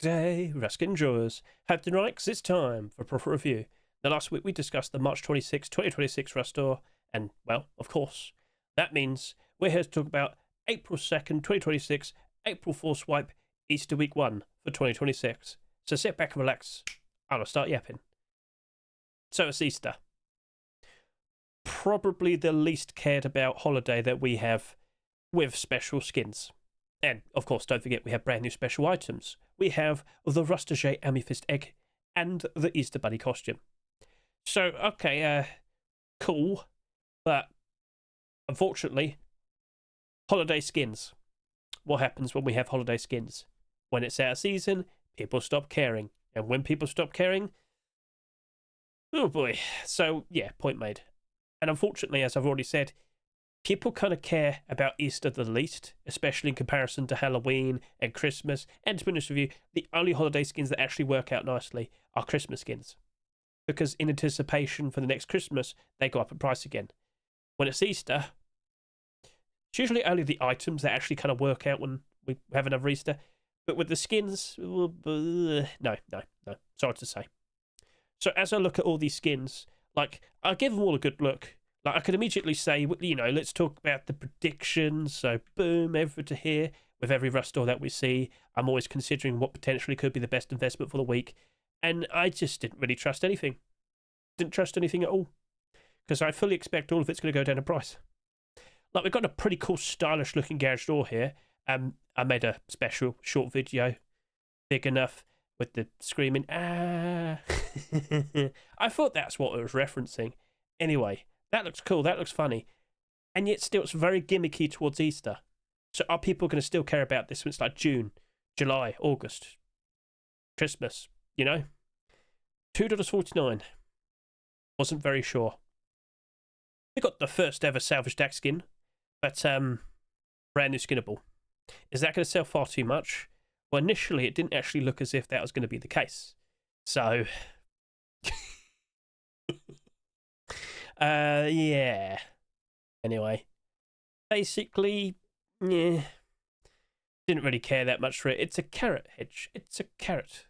day, Ruskin enjoys. Hope tonight, 'cause it's time for a proper review. Now, last week we discussed the March 26, 2026 Rust Store, and, well, of course, that means we're here to talk about April 2nd, 2026, April 4 swipe, Easter week 1 for 2026. So sit back and relax, and I'll start yapping. So it's Easter. Probably the least cared about holiday that we have with special skins. And, of course, don't forget we have brand new special items. We have the Rustage Amethyst Egg and the Easter Bunny costume. So, okay, cool. But, unfortunately, holiday skins. What happens when we have holiday skins? When it's out of season, people stop caring. And when people stop caring, oh boy. So, yeah, point made. And unfortunately, as I've already said, people kind of care about Easter the least, especially in comparison to Halloween and Christmas. And to be honest with you, the only holiday skins that actually work out nicely are Christmas skins. Because in anticipation for the next Christmas, they go up in price again. When it's Easter, it's usually only the items that actually kind of work out when we have another Easter. But with the skins, no. Sorry to say. So as I look at all these skins, like, I'll give them all a good look. Like, I could immediately say, you know, let's talk about the predictions. So, boom, over to here. With every Rust store that we see, I'm always considering what potentially could be the best investment for the week. And I just didn't really trust anything. Didn't trust anything at all. Because I fully expect all of it's going to go down in price. Like, we've got a pretty cool, stylish-looking garage door here. I made a special short video, big enough, with the screaming, ah. I thought that's what it was referencing. Anyway, that looks cool, that looks funny. And yet still it's very gimmicky towards Easter. So are people going to still care about this when it's like June, July, August, Christmas, you know? $2.49. Wasn't very sure. We got the first ever salvage DAC skin, but brand new skinnable. Is that going to sell far too much? Well, initially it didn't actually look as if that was going to be the case. So, yeah. Anyway, basically, yeah, didn't really care that much for it. It's a carrot, Hedge. It's a carrot.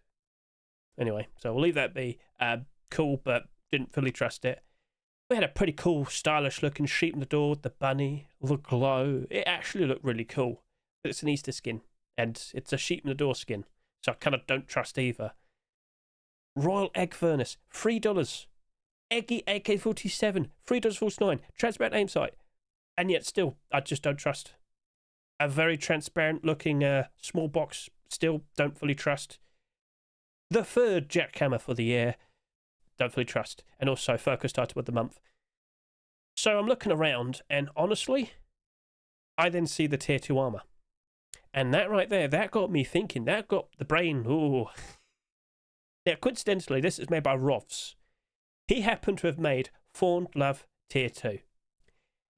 Anyway, so we'll leave that be. Cool, but didn't fully trust it. We had a pretty cool, stylish-looking sheep in the door with the bunny, the glow. It actually looked really cool. But it's an Easter skin, and it's a sheep in the door skin, so I kind of don't trust either. Royal Egg Furnace, $3. Eggy AK-47, $3.49. Transparent aim sight. And yet still, I just don't trust. A very transparent looking small box, still don't fully trust. The third jackhammer for the year, don't fully trust. And also focused item of the month. So I'm looking around, and honestly, I then see the tier 2 armor. And that right there, that got me thinking. That got the brain, ooh. Now, coincidentally, this is made by Rovs. He happened to have made Fawn Love Tier 2.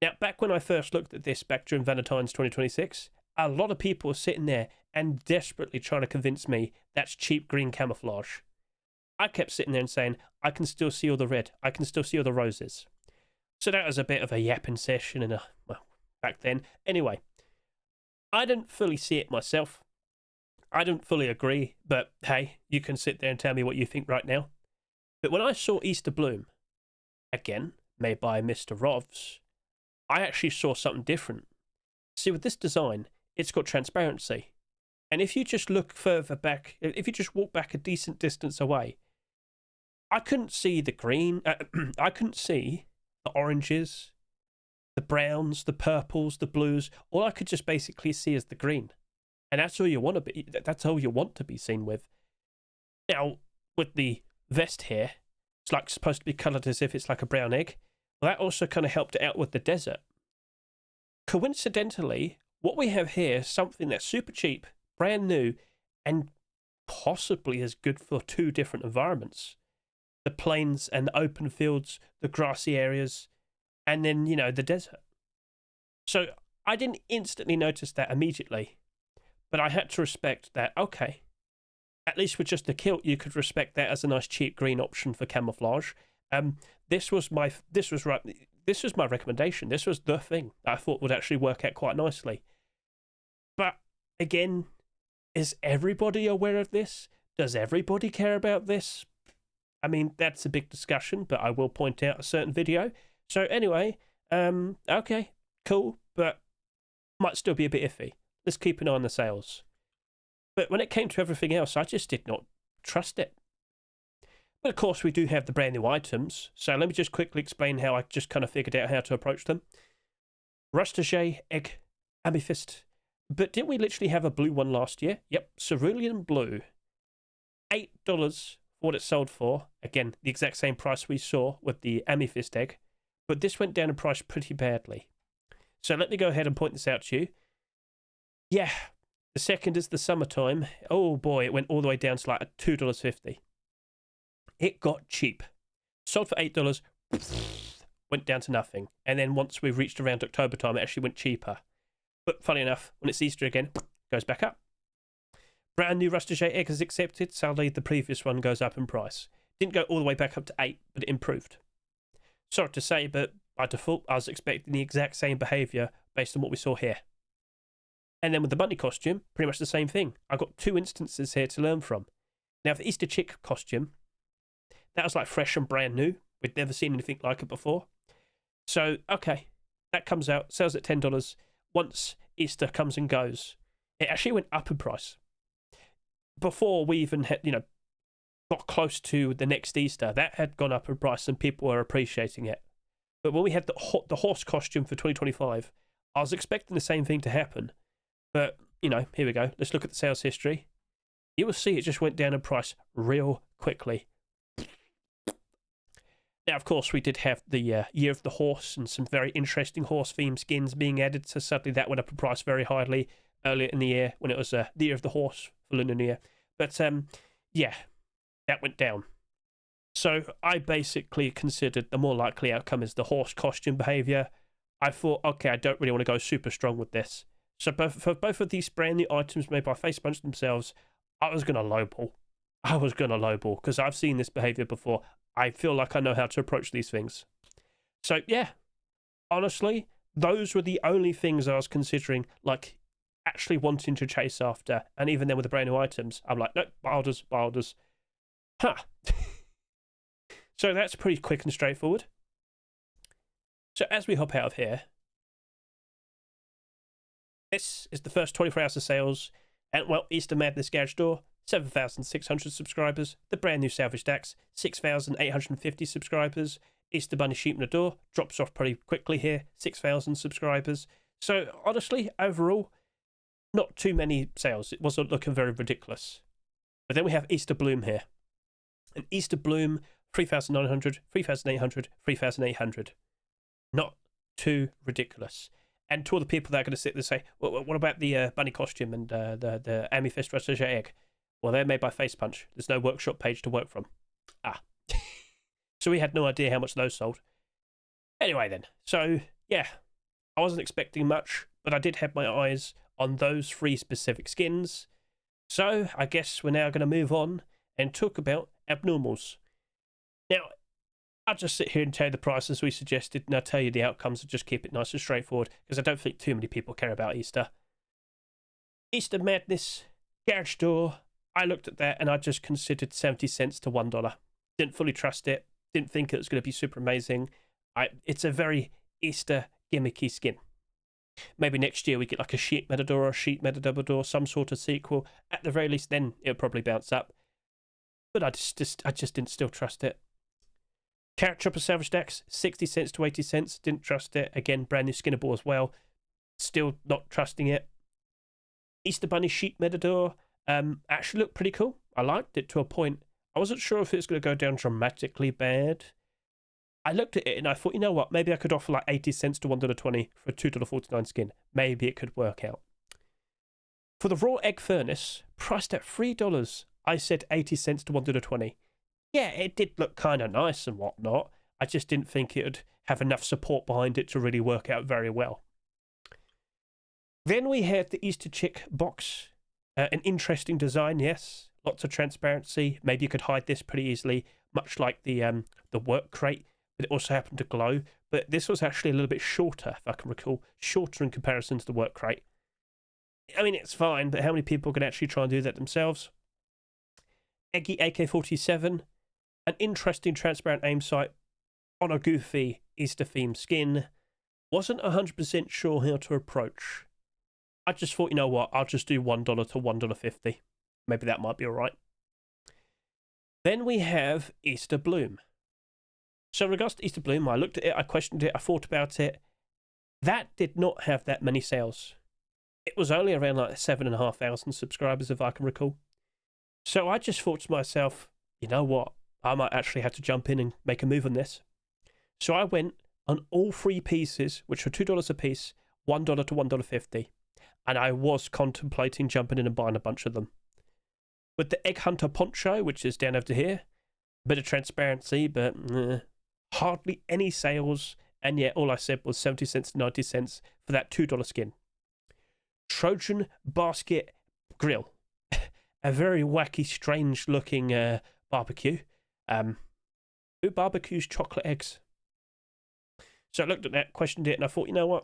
Now, back when I first looked at this, back during Valentine's 2026, a lot of people were sitting there and desperately trying to convince me that's cheap green camouflage. I kept sitting there and saying, I can still see all the red. I can still see all the roses. So that was a bit of a yapping session and well, back then. Anyway, I didn't fully see it myself. I didn't fully agree, but hey, you can sit there and tell me what you think right now. But when I saw Easter Bloom, again, made by Mr. Rovs, I actually saw something different. See, with this design, it's got transparency. And if you just look further back, if you just walk back a decent distance away, I couldn't see the green, I couldn't see the oranges, the browns, the purples, the blues. All I could just basically see is the green. And that's all you want to be, that's all you want to be seen with. Now, with the vest here, it's like supposed to be coloured as if it's like a brown egg. Well, that also kind of helped it out with the desert. Coincidentally, what we have here is something that's super cheap, brand new, and possibly is good for two different environments. The plains and the open fields, the grassy areas, and then, you know, the desert. So I didn't instantly notice that immediately, but I had to respect that, okay, at least with just the kilt, you could respect that as a nice cheap green option for camouflage. This was my recommendation. This was the thing that I thought would actually work out quite nicely. But again, Is everybody aware of this? Does everybody care about this? I mean, that's a big discussion, but I will point out a certain video. So anyway, okay, cool, but might still be a bit iffy. Let's keep an eye on the sales. But when it came to everything else, I just did not trust it. But of course, we do have the brand new items. So let me just quickly explain how I just kind of figured out how to approach them. Rustage egg, amethyst. But didn't we literally have a blue one last year? Yep, cerulean blue. $8 for what it sold for. Again, the exact same price we saw with the amethyst egg. But this went down in price pretty badly. So let me go ahead and point this out to you. Yeah, the second is the summertime. Oh boy, it went all the way down to like $2.50. It got cheap. Sold for $8, went down to nothing. And then once we reached around October time, it actually went cheaper. But funny enough, when it's Easter again, goes back up. Brand new Rustage egg is accepted. Sadly, the previous one goes up in price. Didn't go all the way back up to 8, but it improved. Sorry to say, but by default, I was expecting the exact same behaviour based on what we saw here. And then with the bunny costume, pretty much the same thing. I've got 2 instances here to learn from. Now, the Easter chick costume, that was like fresh and brand new. We'd never seen anything like it before. So, okay, that comes out, sells at $10. Once Easter comes and goes, it actually went up in price. Before we even had, got close to the next Easter, that had gone up in price and people were appreciating it. But when we had the horse costume for 2025, I was expecting the same thing to happen. But, here we go. Let's look at the sales history. You will see it just went down in price real quickly. Now, of course, we did have the Year of the Horse and some very interesting horse-themed skins being added, so suddenly that went up in price very highly earlier in the year when it was the Year of the Horse for Lunar New Year. But, yeah, that went down. So I basically considered the more likely outcome is the horse costume behaviour. I thought, okay, I don't really want to go super strong with this. So for both of these brand new items made by Facepunch themselves, I was going to lowball. Because I've seen this behaviour before. I feel like I know how to approach these things. So, yeah, honestly, those were the only things I was considering, like, actually wanting to chase after. And even then with the brand new items, I'm like, nope, Bilders. Huh. So that's pretty quick and straightforward. So as we hop out of here, this is the first 24 hours of sales. And, well, Easter Madness Garage Door, 7,600 subscribers. The brand new Salvage Stacks, 6,850 subscribers. Easter Bunny Sheep in the Door drops off pretty quickly here, 6,000 subscribers. So, honestly, overall, not too many sales. It wasn't looking very ridiculous. But then we have Easter Bloom here. An Easter Bloom, 3,900, 3,800, 3,800. Not too ridiculous. And to all the people that are going to sit there and say, well, what about the bunny costume and the amethyst rustage egg? Well, they're made by Facepunch. There's no workshop page to work from. So we had no idea how much those sold. Anyway then, so yeah, I wasn't expecting much, but I did have my eyes on those 3 specific skins. So I guess we're now going to move on and talk about abnormals. Now, I'll just sit here and tell you the prices we suggested, and I'll tell you the outcomes and just keep it nice and straightforward, because I don't think too many people care about Easter. Easter Madness, Garage Door, I looked at that and I just considered 70 cents to $1. Didn't fully trust it, didn't think it was going to be super amazing. It's a very Easter gimmicky skin. Maybe next year we get like a Sheep Matador or a Sheep Matador, some sort of sequel. At the very least, then it'll probably bounce up. But I just didn't still trust it. Carrot Chopper Salvage Stacks, 60 cents to 80 cents. Didn't trust it. Again, brand new Skinnable as well. Still not trusting it. Easter Bunny Sheep Matador actually looked pretty cool. I liked it to a point. I wasn't sure if it was going to go down dramatically bad. I looked at it and I thought, you know what? Maybe I could offer like 80 cents to $1.20 for a $2.49 skin. Maybe it could work out. For the Raw Egg Furnace, priced at $3, I said 80 cents to $1.20. Yeah, it did look kind of nice and whatnot. I just didn't think it would have enough support behind it to really work out very well. Then we had the Easter Chick box. An interesting design, yes. Lots of transparency. Maybe you could hide this pretty easily, much like the work crate. But it also happened to glow. But this was actually a little bit shorter, if I can recall. Shorter in comparison to the work crate. I mean, it's fine, but how many people can actually try and do that themselves? Eggy AK-47, an interesting transparent aim sight on a goofy Easter-themed skin. Wasn't 100% sure how to approach. I just thought, you know what, I'll just do $1 to $1.50. Maybe that might be alright. Then we have Easter Bloom. So in regards to Easter Bloom, I looked at it, I questioned it, I thought about it. That did not have that many sales. It was only around like 7,500 subscribers, if I can recall. So I just thought to myself, you know what, I might actually have to jump in and make a move on this. So I went on all three pieces, which were $2 a piece, $1 to $1.50. And I was contemplating jumping in and buying a bunch of them. With the Egg Hunter poncho, which is down over here, a bit of transparency, but hardly any sales. And yet all I said was 70 cents to 90 cents for that $2 skin. Trojan Basket Grill. A very wacky, strange looking barbecue. Who barbecues chocolate eggs? So I looked at that, questioned it, and I thought, you know what?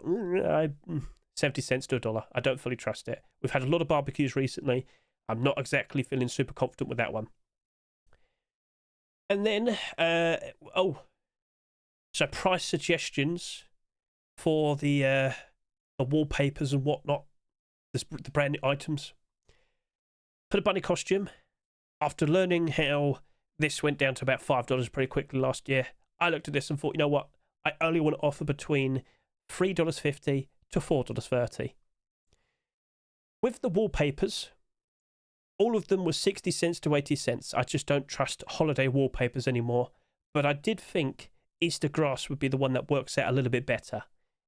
70 cents to $1. I don't fully trust it. We've had a lot of barbecues recently. I'm not exactly feeling super confident with that one. And then, so price suggestions for the wallpapers and whatnot, the brand new items. For the bunny costume, after learning how this went down to about $5 pretty quickly last year, I looked at this and thought, you know what? I only want to offer between $3.50 to $4.30. With the wallpapers, all of them were 60 cents to 80 cents. I just don't trust holiday wallpapers anymore. But I did think Easter grass would be the one that works out a little bit better.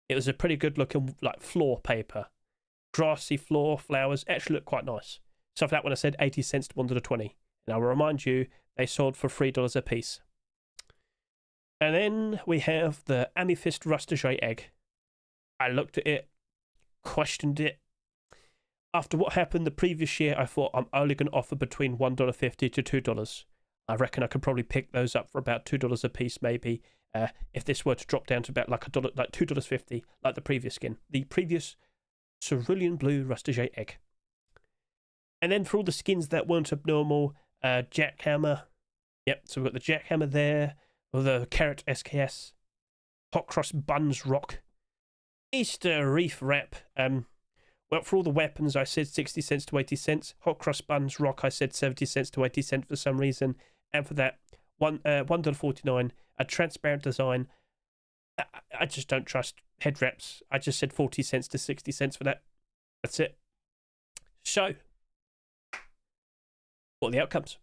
It was a pretty good looking like floor paper. Grassy floor, flowers, actually looked quite nice. So for that one I said 80 cents to $1.20. And I will remind you, they sold for $3 a piece. And then we have the Amethyst Rustage egg. I looked at it, questioned it. After what happened the previous year, I thought I'm only going to offer between $1.50 to $2. I reckon I could probably pick those up for about $2 a piece, maybe, if this were to drop down to about like $2.50, like the previous skin, the previous cerulean blue rustage egg. And then for all the skins that weren't abnormal, jackhammer. Yep, so we've got the jackhammer there, or the carrot SKS, hot cross buns rock, Easter reef wrap. Well, for all the weapons, I said 60 cents to 80 cents. Hot cross buns rock, I said 70 cents to 80 cents for some reason. And for that, $1.49, a transparent design. I just don't trust head wraps. I just said 40 cents to 60 cents for that. That's it. So, what are the outcomes?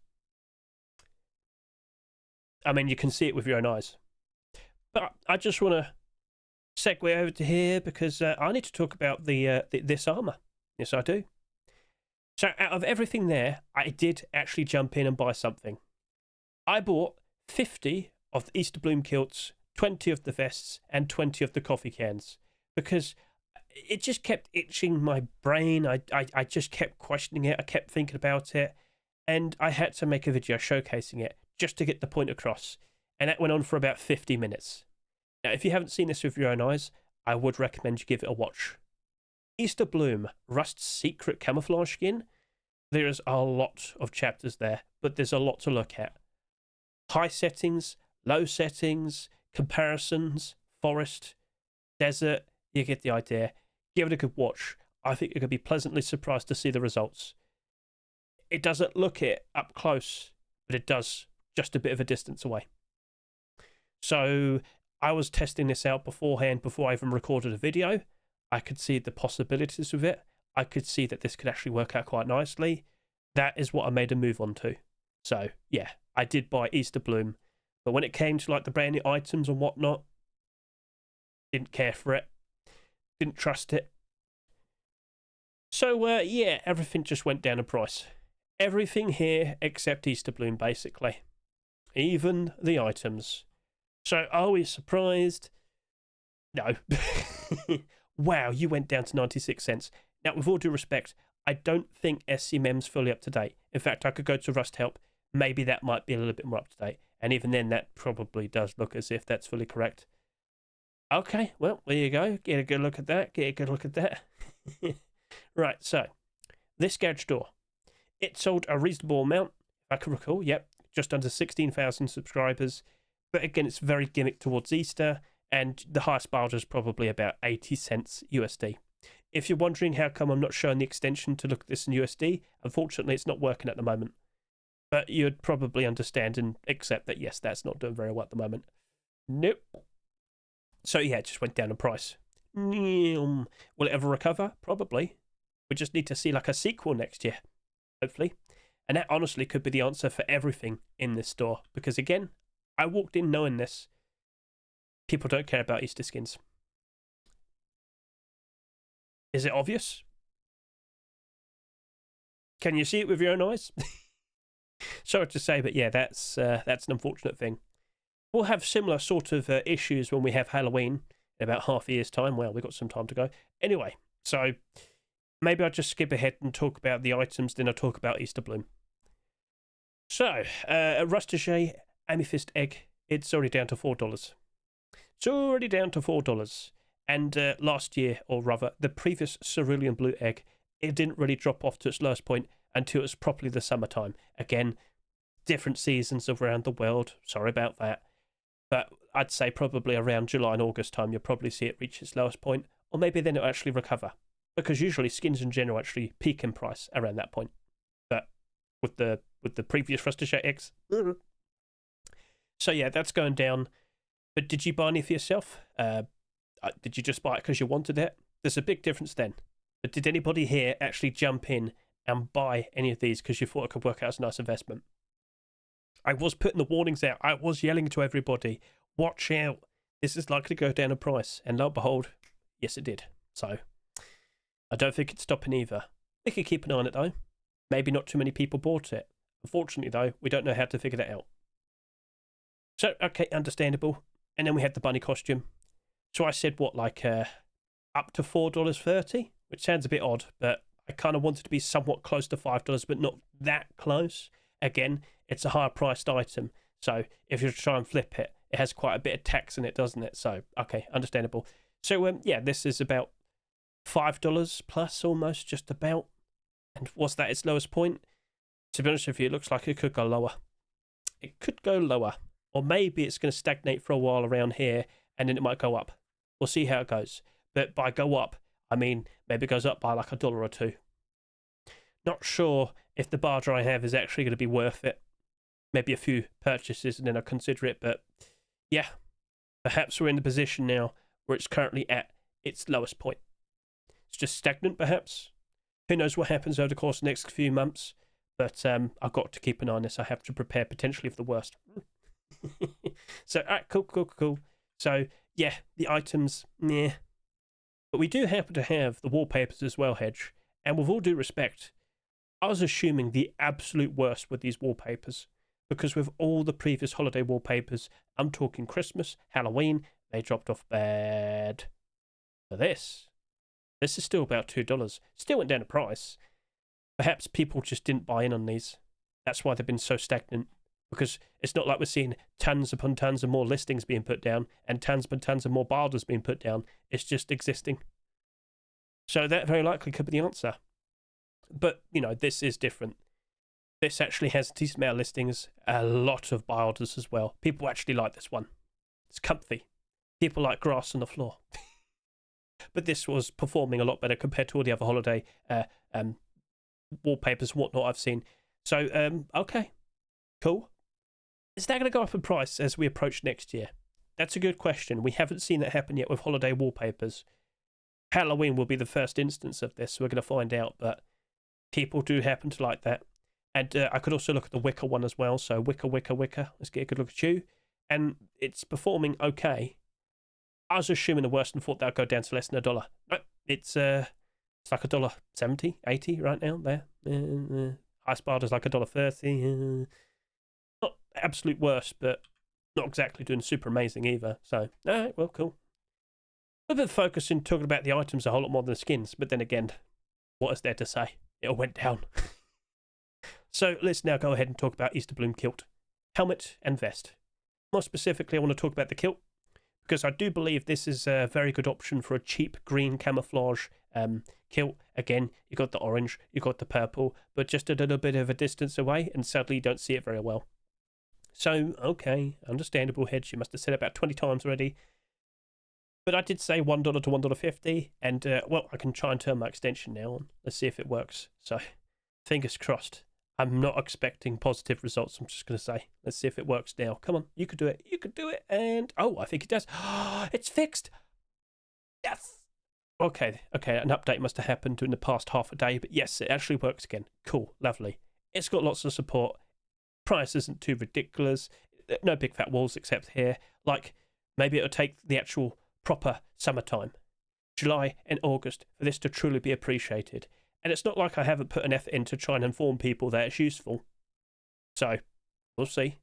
I mean, you can see it with your own eyes. But I just want to segue over to here because I need to talk about this armor. Yes, I do. So out of everything there, I did actually jump in and buy something. I bought 50 of the Easter Bloom kilts, 20 of the vests, and 20 of the coffee cans because it just kept itching my brain. I just kept questioning it. I kept thinking about it, and I had to make a video showcasing it just to get the point across. And that went on for about 50 minutes. Now, if you haven't seen this with your own eyes, I would recommend you give it a watch. Easter Bloom, Rust's secret camouflage skin. There is a lot of chapters there, but there's a lot to look at. High settings, low settings, comparisons, forest, desert, you get the idea. Give it a good watch. I think you're going to be pleasantly surprised to see the results. It doesn't look it up close, but it does just a bit of a distance away. So I was testing this out beforehand before I even recorded a video. I could see the possibilities with it. I could see that this could actually work out quite nicely. That is what I made a move on to. So yeah, I did buy Easter Bloom, but when it came to like the brand new items and whatnot, didn't care for it. Didn't trust it. So yeah, everything just went down in price. Everything here except Easter Bloom, basically. Even the items. So, are we surprised? No. Wow, you went down to 96 cents. Now, with all due respect, I don't think SCMM's fully up to date. In fact, I could go to Rust Help. Maybe that might be a little bit more up to date. And even then, that probably does look as if that's fully correct. Okay, well, there you go. Get a good look at that. Get a good look at that. Right, so this garage door, it sold a reasonable amount, if I can recall. Yep, just under 16,000 subscribers. But again, it's very gimmick towards Easter, and the highest barter is probably about 80 cents USD. If you're wondering how come I'm not showing the extension to look at this in USD, unfortunately, it's not working at the moment. But you'd probably understand and accept that, yes, that's not doing very well at the moment. Nope. So, yeah, it just went down in price. Will it ever recover? Probably. We just need to see like a sequel next year, hopefully. And that honestly could be the answer for everything in this store. Because again, I walked in knowing this. People don't care about Easter skins. Is it obvious? Can you see it with your own eyes? Sorry to say, but yeah, that's an unfortunate thing. We'll have similar sort of issues when we have Halloween in about half a year's time. Well, we've got some time to go. Anyway, so maybe I'll just skip ahead and talk about the items, then I'll talk about Easter Bloom. So, a Rustige Amethyst Egg, it's already down to $4. It's already down to $4. And last year, or rather, the previous Cerulean Blue Egg, it didn't really drop off to its lowest point until it was properly the summertime. Again, different seasons around the world. Sorry about that. But I'd say probably around July and August time, you'll probably see it reach its lowest point. Or maybe then it'll actually recover. Because usually skins in general actually peak in price around that point. But with the previous Rustige eggs. So yeah, that's going down. But did you buy any for yourself? Did you just buy it because you wanted it? There's a big difference then. But did anybody here actually jump in and buy any of these because you thought it could work out as a nice investment? I was putting the warnings out. I was yelling to everybody, watch out. This is likely to go down in price. And lo and behold, yes it did. So, I don't think it's stopping either. We could keep an eye on it though. Maybe not too many people bought it. Unfortunately though, we don't know how to figure that out. So, okay, understandable. And then we had the bunny costume. So I said, what, like up to $4.30? Which sounds a bit odd, but I kind of wanted to be somewhat close to $5, but not that close. Again, it's a higher priced item. So if you try and flip it, it has quite a bit of tax in it, doesn't it? So, okay, understandable. So, yeah, this is about $5 plus almost, just about. And was that its lowest point? To be honest with you, it looks like it could go lower. It could go lower. Or maybe it's going to stagnate for a while around here, and then it might go up. We'll see how it goes. But by go up, I mean maybe it goes up by like $1 or $2. Not sure if the barter I have is actually going to be worth it. Maybe a few purchases and then I'll consider it. But yeah, perhaps we're in the position now where it's currently at its lowest point. It's just stagnant, perhaps. Who knows what happens over the course of the next few months. But I've got to keep an eye on this. I have to prepare potentially for the worst. So, all right, cool. So, yeah, the items, yeah. But we do happen to have the wallpapers as well, Hedge. And with all due respect, I was assuming the absolute worst with these wallpapers. Because with all the previous holiday wallpapers, I'm talking Christmas, Halloween, they dropped off bad. For this is still about $2. Still went down in price. Perhaps people just didn't buy in on these. That's why they've been so stagnant. Because it's not like we're seeing tons upon tons of more listings being put down and tons upon tons of more barders being put down. It's just existing. So that very likely could be the answer. But, you know, this is different. This actually has a decent amount of listings, a lot of barders as well. People actually like this one. It's comfy. People like grass on the floor. But this was performing a lot better compared to all the other holiday wallpapers and whatnot I've seen. So, okay. Cool. Is that going to go up in price as we approach next year? That's a good question. We haven't seen that happen yet with holiday wallpapers. Halloween will be the first instance of this. So we're going to find out, but people do happen to like that. And I could also look at the Wicker one as well. So Wicker. Let's get a good look at you. And it's performing okay. I was assuming the worst and thought that would go down to less than $1. No, it's like $1.70, $1.80 right now. There. High spot is like $1.30. Not absolute worst, but not exactly doing super amazing either. So, all right, well, cool. A bit of focus in talking about the items a whole lot more than the skins, but then again, what is there to say? It all went down. So let's now go ahead and talk about Easter Bloom kilt, helmet and vest. More specifically, I want to talk about the kilt because I do believe this is a very good option for a cheap green camouflage Kilt, again, you got the orange, you got the purple, but just a little bit of a distance away, and sadly you don't see it very well. So, okay, understandable, Hedge. You must have said it about 20 times already. But I did say $1 to $1.50, and, well, I can try and turn my extension now on. Let's see if it works. So, fingers crossed. I'm not expecting positive results, I'm just going to say. Let's see if it works now. Come on, you could do it. You could do it. And, oh, I think it does. It's fixed. Yes. Okay, an update must have happened in the past half a day, but yes, it actually works again. Cool, lovely. It's got lots of support. Price isn't too ridiculous. No big fat walls except here. Like, maybe it'll take the actual proper summertime, July and August, for this to truly be appreciated. And it's not like I haven't put an effort in to try and inform people that it's useful. So, we'll see.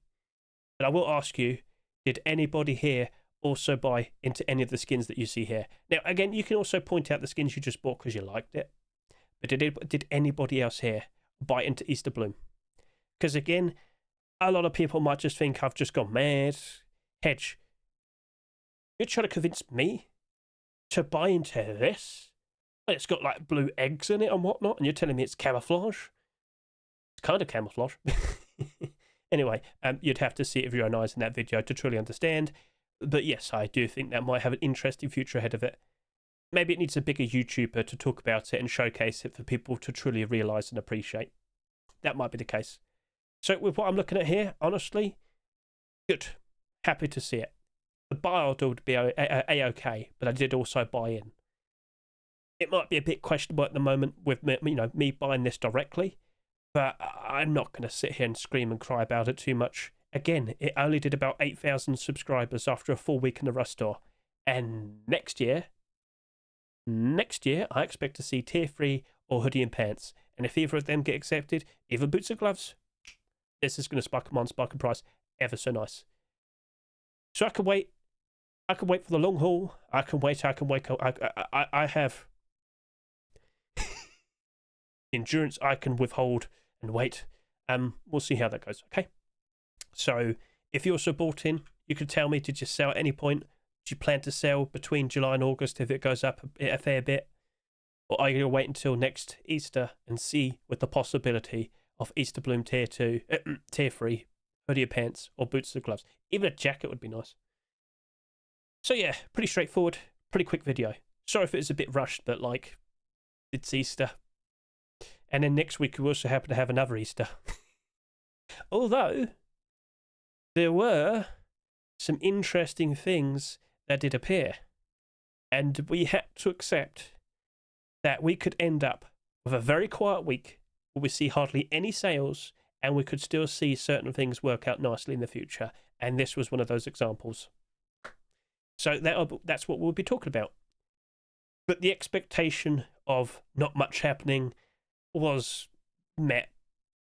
But I will ask you, did anybody here also buy into any of the skins that you see here? Now, again, you can also point out the skins you just bought because you liked it. But did anybody else here buy into Easter Bloom? Because, again, a lot of people might just think I've just gone mad. Hedge, you're trying to convince me to buy into this? It's got like blue eggs in it and whatnot, and you're telling me it's camouflage? It's kind of camouflage. Anyway, you'd have to see it with your own eyes in that video to truly understand. But yes, I do think that might have an interesting future ahead of it. Maybe it needs a bigger YouTuber to talk about it and showcase it for people to truly realise and appreciate. That might be the case. So with what I'm looking at here, honestly, good. Happy to see it. The buy order would be a-okay, but I did also buy in. It might be a bit questionable at the moment with me buying this directly, but I'm not going to sit here and scream and cry about it too much. Again, it only did about 8,000 subscribers after a full week in the Rust store. And next year, I expect to see tier 3 or hoodie and pants. And if either of them get accepted, either boots or gloves, this is going to spike a price ever so nice. So I can wait. I can wait for the long haul. I can wait. I have endurance I can withhold and wait. We'll see how that goes, okay? So, if you also bought in, you could tell me, did you sell at any point? Do you plan to sell between July and August if it goes up a fair bit? Or are you going to wait until next Easter and see with the possibility of Easter Bloom tier 2, tier 3, hoodie or pants, or boots or gloves? Even a jacket would be nice. So yeah, pretty straightforward, pretty quick video. Sorry if it was a bit rushed, but like, it's Easter. And then next week we also happen to have another Easter. Although, there were some interesting things that did appear. And we had to accept that we could end up with a very quiet week where we see hardly any sales, and we could still see certain things work out nicely in the future. And this was one of those examples. So that's what we'll be talking about. But the expectation of not much happening was met.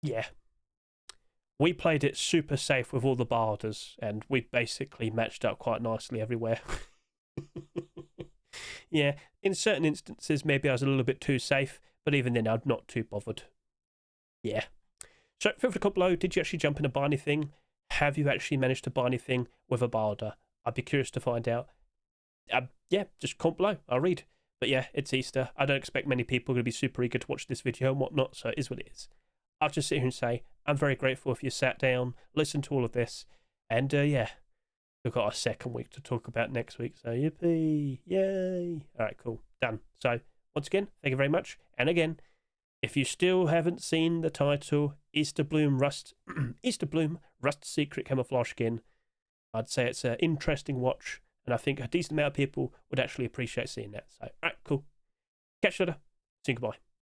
Yeah. We played it super safe with all the barders, and we basically matched up quite nicely everywhere. Yeah, in certain instances, maybe I was a little bit too safe, but even then, I'm not too bothered. Yeah. So, feel free to comment below. Did you actually jump in and buy anything? Have you actually managed to buy anything with a barder? I'd be curious to find out. Yeah, just comment below. I'll read. But yeah, it's Easter. I don't expect many people are going to be super eager to watch this video and whatnot, so it is what it is. I'll just sit here and say, I'm very grateful if you sat down, listened to all of this, and yeah, we've got our second week to talk about next week, so yippee, yay. Alright, cool, done. So, once again, thank you very much, and again, if you still haven't seen the title, Easter Bloom Rust Secret Camouflage Skin, I'd say it's an interesting watch, and I think a decent amount of people would actually appreciate seeing that. So, alright, cool. Catch you later. See you, goodbye.